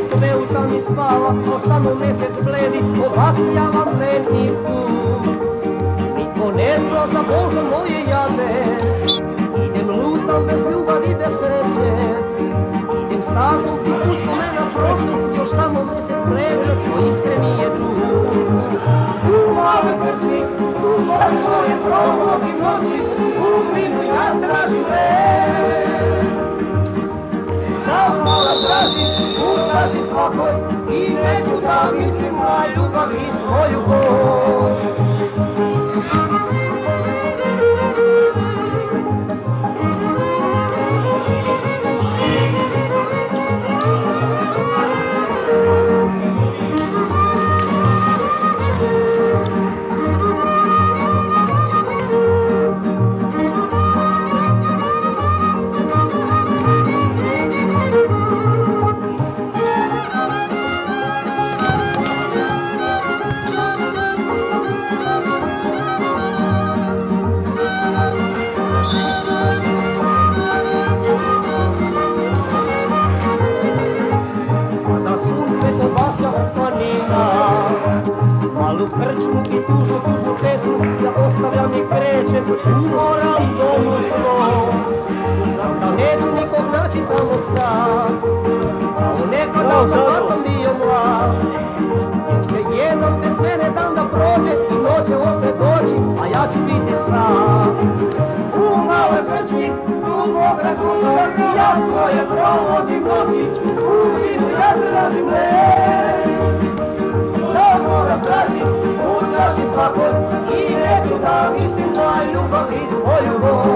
Sve u tami spava, ko samo mesec bledi, ovasjava meni tu. Niko ne zna za Božo moje jade, idem lutam bez ljubavi, bez sreće. Idem stazom ti uspomena prošlost, još samo mesec bledi, ko iskreni je tu. U male prči, u svoje provodi noći, u vinu ja tražim samo mola tražim, u čaši svakoj i neću da mislim na ljubavi svoju bol. Malu krčmu i tužnu pesmu ja ostavljam i krećem, umoram domu svom. Znam da neću nikog naći tamo sam, kao nekada kad sam bio mlad. Će jedan bez mene dan da prođe i noće opet doći, a ja ću biti sam. U male krčmi, dubog rakuta, ja svoje provodim noći, u vinu ja tražim tražim, u čaši svakoj i neću da mislim na ljubav i svoju bol.